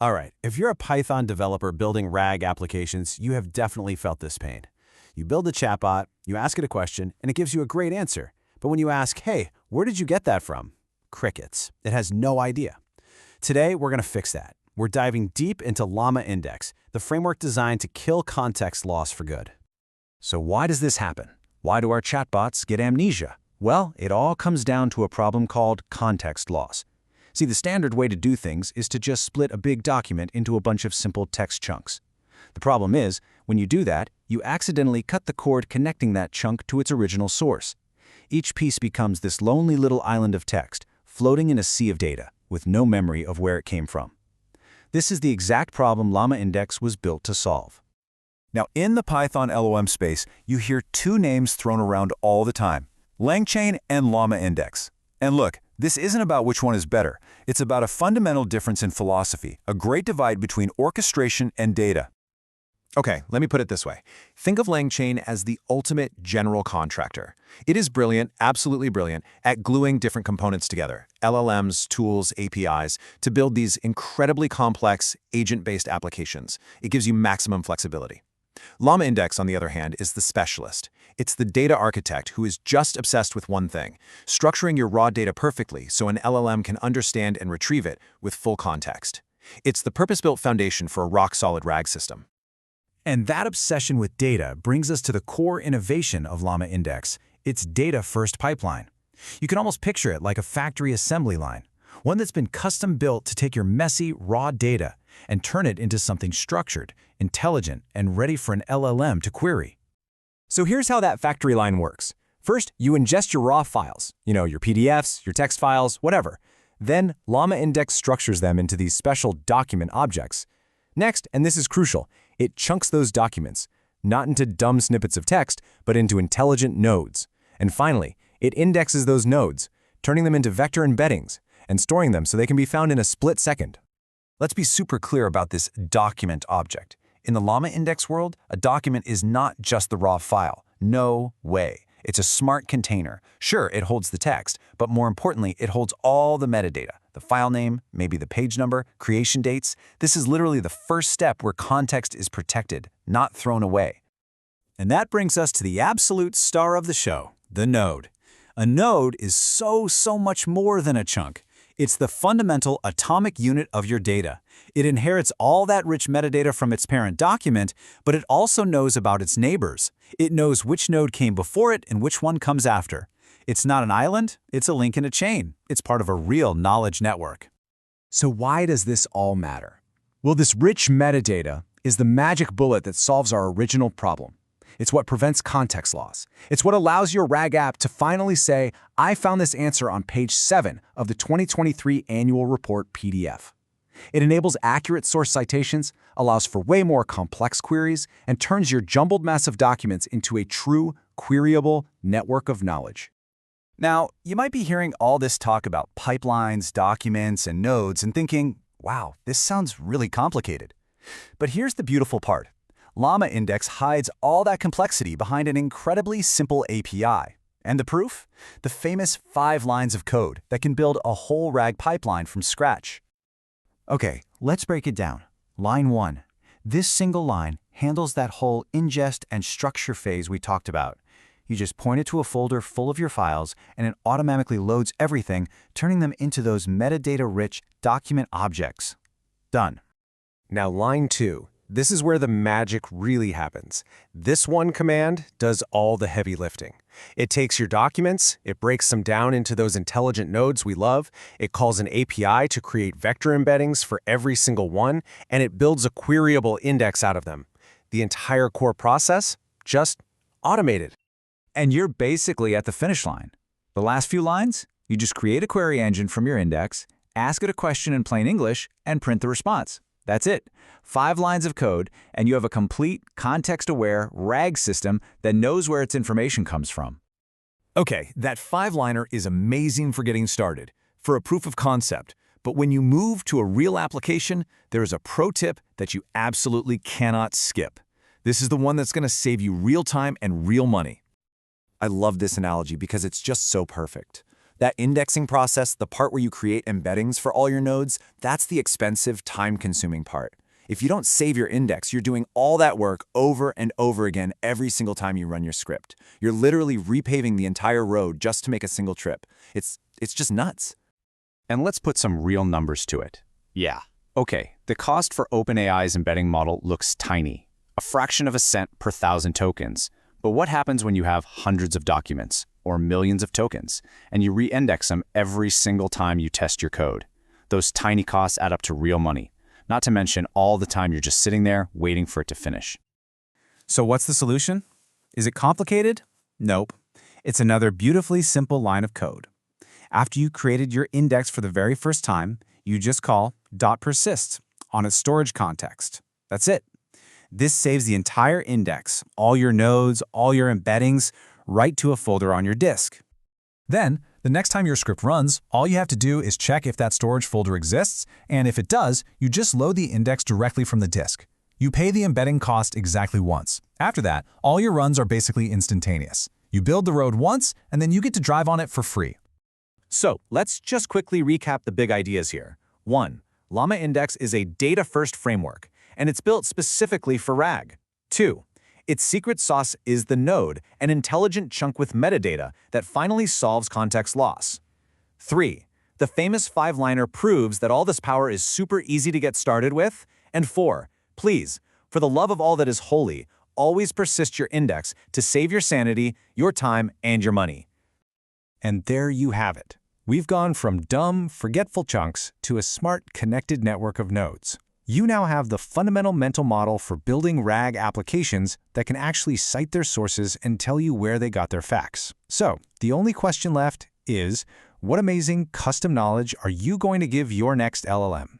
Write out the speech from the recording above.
All right, if you're a Python developer building RAG applications, you have definitely felt this pain. You build a chatbot, you ask it a question, and it gives you a great answer. But when you ask, hey, where did you get that from? Crickets. It has no idea. Today, we're going to fix that. We're diving deep into LlamaIndex, the framework designed to kill context loss for good. So why does this happen? Why do our chatbots get amnesia? Well, it all comes down to a problem called context loss. See, the standard way to do things is to just split a big document into a bunch of simple text chunks. The problem is, when you do that, you accidentally cut the cord connecting that chunk to its original source. Each piece becomes this lonely little island of text, floating in a sea of data, with no memory of where it came from. This is the exact problem LlamaIndex was built to solve. Now, in the Python LOM space, you hear two names thrown around all the time: LangChain and LlamaIndex. And look, this isn't about which one is better. It's about a fundamental difference in philosophy, a great divide between orchestration and data. Okay, let me put it this way. Think of LangChain as the ultimate general contractor. It is brilliant, absolutely brilliant, at gluing different components together, LLMs, tools, APIs, to build these incredibly complex, agent-based applications. It gives you maximum flexibility. LlamaIndex, on the other hand, is the specialist. It's the data architect who is just obsessed with one thing: structuring your raw data perfectly so an LLM can understand and retrieve it with full context. It's the purpose-built foundation for a rock-solid RAG system. And that obsession with data brings us to the core innovation of LlamaIndex, its data-first pipeline. You can almost picture it like a factory assembly line, one that's been custom-built to take your messy, raw data and turn it into something structured, intelligent, and ready for an LLM to query. So here's how that factory line works. First, you ingest your raw files, your PDFs, your text files, whatever. Then, LlamaIndex structures them into these special document objects. Next, and this is crucial, it chunks those documents, not into dumb snippets of text, but into intelligent nodes. And finally, it indexes those nodes, turning them into vector embeddings, and storing them so they can be found in a split second. Let's be super clear about this document object. In the LlamaIndex world, a document is not just the raw file. No way. It's a smart container. Sure, it holds the text, but more importantly, it holds all the metadata: the file name, maybe the page number, creation dates. This is literally the first step where context is protected, not thrown away. And that brings us to the absolute star of the show, the node. A node is so much more than a chunk. It's the fundamental atomic unit of your data. It inherits all that rich metadata from its parent document, but it also knows about its neighbors. It knows which node came before it and which one comes after. It's not an island, it's a link in a chain. It's part of a real knowledge network. So why does this all matter? Well, this rich metadata is the magic bullet that solves our original problem. It's what prevents context loss. It's what allows your RAG app to finally say, I found this answer on page 7 of the 2023 Annual Report PDF. It enables accurate source citations, allows for way more complex queries, and turns your jumbled mess of documents into a true, queryable network of knowledge. Now, you might be hearing all this talk about pipelines, documents, and nodes and thinking, wow, this sounds really complicated. But here's the beautiful part. LlamaIndex hides all that complexity behind an incredibly simple API. And the proof? The famous 5 lines of code that can build a whole RAG pipeline from scratch. Okay, let's break it down. Line 1. This single line handles that whole ingest and structure phase we talked about. You just point it to a folder full of your files, and it automatically loads everything, turning them into those metadata-rich document objects. Done. Now, line 2. This is where the magic really happens. This one command does all the heavy lifting. It takes your documents, it breaks them down into those intelligent nodes we love, it calls an API to create vector embeddings for every single one, and it builds a queryable index out of them. The entire core process, just automated. And you're basically at the finish line. The last few lines, you just create a query engine from your index, ask it a question in plain English, and print the response. That's it. 5 lines of code, and you have a complete, context-aware RAG system that knows where its information comes from. Okay, that 5-liner is amazing for getting started, for a proof of concept. But when you move to a real application, there is a pro tip that you absolutely cannot skip. This is the one that's going to save you real time and real money. I love this analogy because it's just so perfect. That indexing process, the part where you create embeddings for all your nodes, that's the expensive, time-consuming part. If you don't save your index, you're doing all that work over and over again every single time you run your script. You're literally repaving the entire road just to make a single trip. It's just nuts. And let's put some real numbers to it. Yeah. Okay, the cost for OpenAI's embedding model looks tiny, a fraction of a cent per 1,000 tokens. But what happens when you have hundreds of documents, or millions of tokens, and you re-index them every single time you test your code? Those tiny costs add up to real money, not to mention all the time you're just sitting there waiting for it to finish. So what's the solution? Is it complicated? Nope. It's another beautifully simple line of code. After you created your index for the very first time, you just call .persist on its storage context. That's it. This saves the entire index, all your nodes, all your embeddings, right to a folder on your disk. Then, the next time your script runs, all you have to do is check if that storage folder exists, and if it does, you just load the index directly from the disk. You pay the embedding cost exactly once. After that, all your runs are basically instantaneous. You build the road once, and then you get to drive on it for free. So let's just quickly recap the big ideas here. 1. LlamaIndex is a data-first framework, and it's built specifically for RAG. 2. Its secret sauce is the node, an intelligent chunk with metadata that finally solves context loss. 3. The famous 5-liner proves that all this power is super easy to get started with. And 4. Please, for the love of all that is holy, always persist your index to save your sanity, your time, and your money. And there you have it. We've gone from dumb, forgetful chunks to a smart, connected network of nodes. You now have the fundamental mental model for building RAG applications that can actually cite their sources and tell you where they got their facts. So, the only question left is, what amazing custom knowledge are you going to give your next LLM?